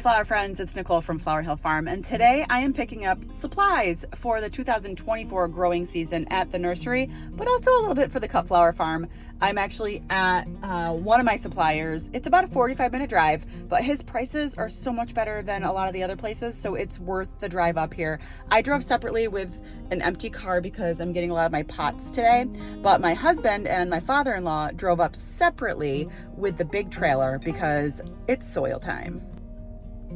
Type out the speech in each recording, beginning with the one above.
flower friends, it's Nicole from Flower Hill Farm, and today I am picking up supplies for the 2024 growing season at the nursery, but also a little bit for the cut flower farm. I'm actually at one of my suppliers. It's about a 45-minute drive, but his prices are so much better than a lot of the other places, so it's worth the drive up here. I drove separately with an empty car because I'm getting a lot of my pots today, but my husband and my father-in-law drove up separately with the big trailer because it's soil time.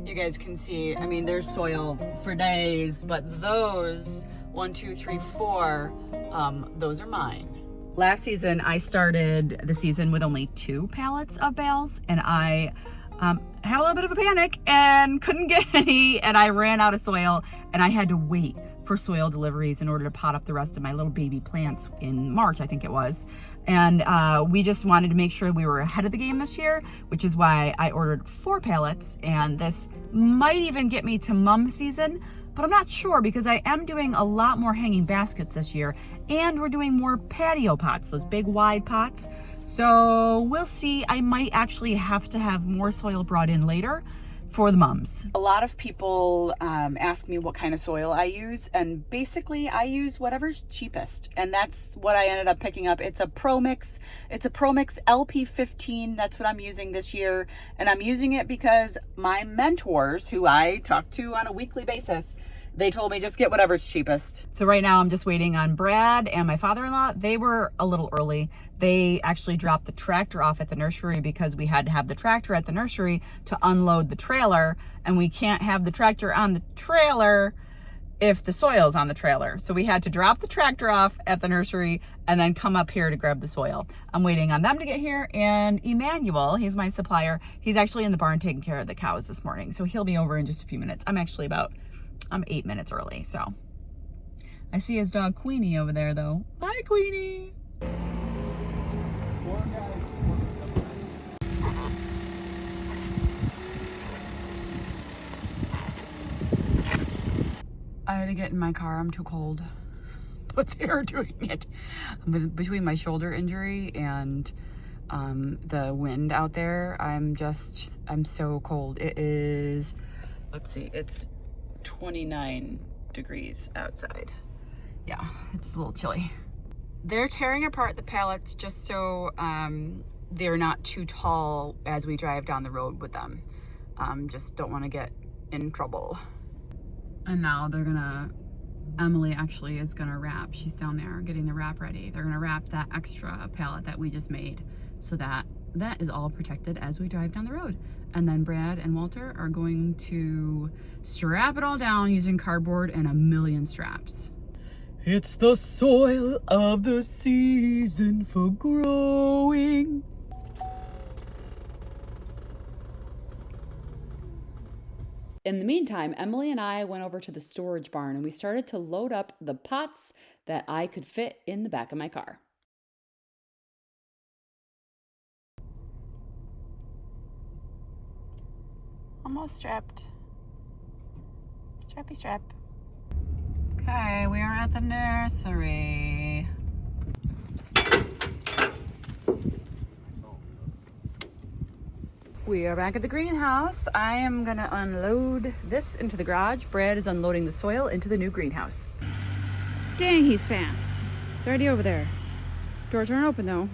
You guys can see, I mean, there's soil for days, but those 1, 2, 3, 4, those are mine. Last season, I started the season with only 2 pallets of bales, and I had a little bit of a panic and couldn't get any, and I ran out of soil, and I had to wait for soil deliveries in order to pot up the rest of my little baby plants in March, I think it was. And we just wanted to make sure we were ahead of the game this year, which is why I ordered 4 pallets, and this might even get me to mum season, but I'm not sure because I am doing a lot more hanging baskets this year, and we're doing more patio pots, those big wide pots. So we'll see. I might actually have to have more soil brought in later for the mums. A lot of people ask me what kind of soil I use, and basically I use whatever's cheapest, and that's what I ended up picking up. It's a Pro Mix. It's a Pro Mix LP15. That's what I'm using this year, and I'm using it because my mentors, who I talk to on a weekly basis, they told me just get whatever's cheapest. So right now I'm just waiting on Brad and my father-in-law. They were a little early. They actually dropped the tractor off at the nursery because we had to have the tractor at the nursery to unload the trailer, and we can't have the tractor on the trailer if the soil's on the trailer. So we had to drop the tractor off at the nursery and then come up here to grab the soil. I'm waiting on them to get here, and Emmanuel, he's my supplier. He's actually in the barn taking care of the cows this morning, so he'll be over in just a few minutes. I'm 8 minutes early, so. I see his dog Queenie over there though. Hi, Queenie. I had to get in my car, I'm too cold. But they are doing it. Between my shoulder injury and the wind out there, I'm so cold. It is, let's see, it's 29 degrees outside. Yeah, it's a little chilly. They're tearing apart the pallets just so they're not too tall as we drive down the road with them. Just don't want to get in trouble. And now Emily actually is gonna wrap. She's down there getting the wrap ready. They're gonna wrap that extra pallet that we just made so that is all protected as we drive down the road. And then Brad and Walter are going to strap it all down using cardboard and a million straps. It's the soil of the season for growing. In the meantime, Emily and I went over to the storage barn and we started to load up the pots that I could fit in the back of my car. Almost strapped. Strappy strap. Okay, we are at the nursery. We are back at the greenhouse. I am gonna unload this into the garage. Brad is unloading the soil into the new greenhouse. Dang, he's fast. It's already over there. Doors aren't open though.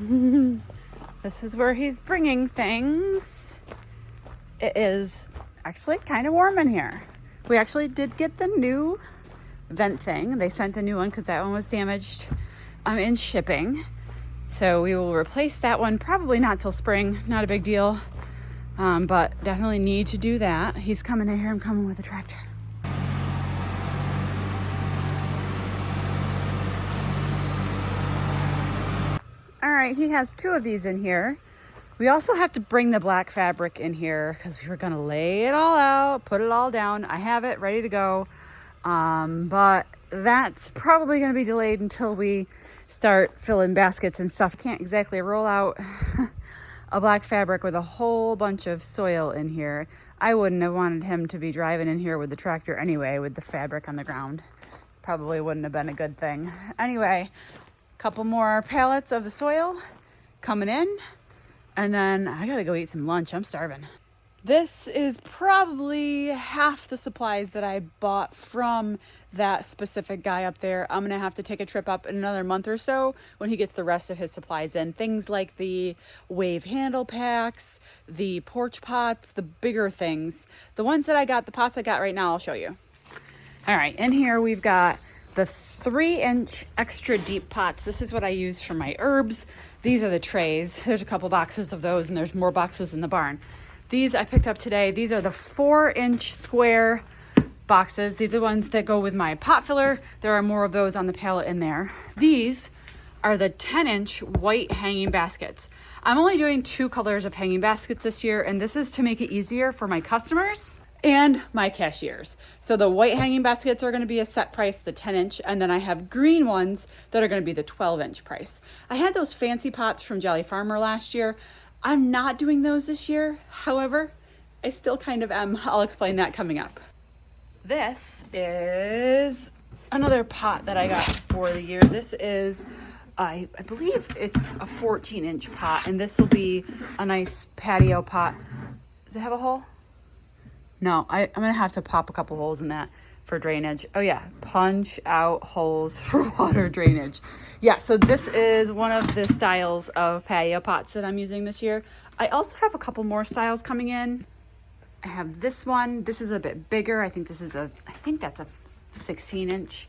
This is where he's bringing things. It is actually kind of warm in here. We actually did get the new vent thing. They sent a new one because that one was damaged in shipping. So we will replace that one, probably not till spring, not a big deal. But definitely need to do that. He's coming. I hear him coming with the tractor. All right, he has 2 of these in here. We also have to bring the black fabric in here because we were gonna lay it all out, put it all down. I have it ready to go, but that's probably gonna be delayed until we start filling baskets and stuff. Can't exactly roll out a black fabric with a whole bunch of soil in here. I wouldn't have wanted him to be driving in here with the tractor anyway, with the fabric on the ground. Probably wouldn't have been a good thing. Anyway, a couple more pallets of the soil coming in. And then I gotta go eat some lunch. I'm starving. This is probably half the supplies that I bought from that specific guy up there. I'm gonna have to take a trip up in another month or so when he gets the rest of his supplies in. Things like the wave handle packs, the porch pots, the bigger things. The ones that I got, the pots I got right now, I'll show you. All right, in here we've got the 3-inch extra deep pots. This is what I use for my herbs. These are the trays. There's a couple boxes of those and there's more boxes in the barn. These I picked up today. These are the 4-inch square boxes. These are the ones that go with my pot filler. There are more of those on the pallet in there. These are the 10-inch white hanging baskets. I'm only doing 2 colors of hanging baskets this year, and this is to make it easier for my customers and my cashiers. So the white hanging baskets are gonna be a set price, the 10-inch, and then I have green ones that are gonna be the 12-inch price. I had those fancy pots from Jolly Farmer last year. I'm not doing those this year. However, I still kind of am. I'll explain that coming up. This is another pot that I got for the year. This is, I believe it's a 14-inch pot, and this will be a nice patio pot. Does it have a hole? No, I'm gonna have to pop a couple holes in that for drainage. Oh yeah, punch out holes for water drainage. Yeah, so this is one of the styles of patio pots that I'm using this year. I also have a couple more styles coming in. I have this one. This is a bit bigger. I think that's a 16-inch.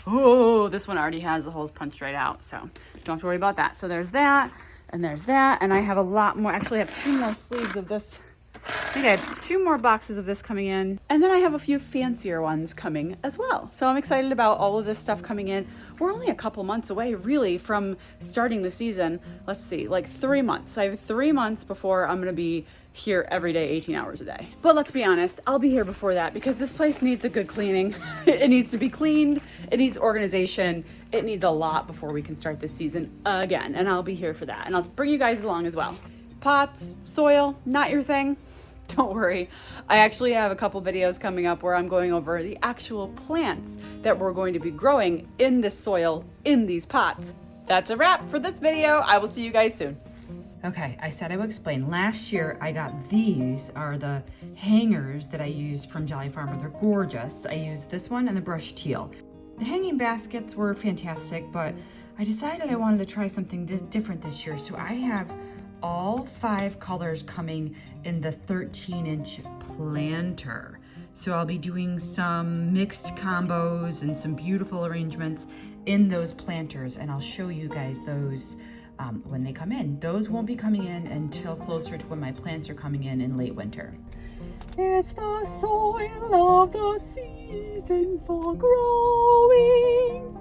Oh, this one already has the holes punched right out, so don't have to worry about that. So there's that, and there's that, and I have a lot more. Actually, I have 2 more sleeves of this. I think I have 2 more boxes of this coming in. And then I have a few fancier ones coming as well. So I'm excited about all of this stuff coming in. We're only a couple months away really from starting the season. Let's see, like 3 months. I have 3 months before I'm gonna be here every day, 18 hours a day. But let's be honest, I'll be here before that because this place needs a good cleaning. It needs to be cleaned, it needs organization, it needs a lot before we can start this season again. And I'll be here for that. And I'll bring you guys along as well. Pots, soil, not your thing? Don't worry. I actually have a couple videos coming up where I'm going over the actual plants that we're going to be growing in this soil, in these pots. That's a wrap for this video. I will see you guys soon. Okay, I said I would explain. Last year, I got these are the hangers that I used from Jolly Farmer. They're gorgeous. I used this one and the brushed teal. The hanging baskets were fantastic, but I decided I wanted to try something different this year. So I have all 5 colors coming in the 13-inch planter. So I'll be doing some mixed combos and some beautiful arrangements in those planters, and I'll show you guys those when they come in. Those won't be coming in until closer to when my plants are coming in late winter. It's the soil of the season for growing.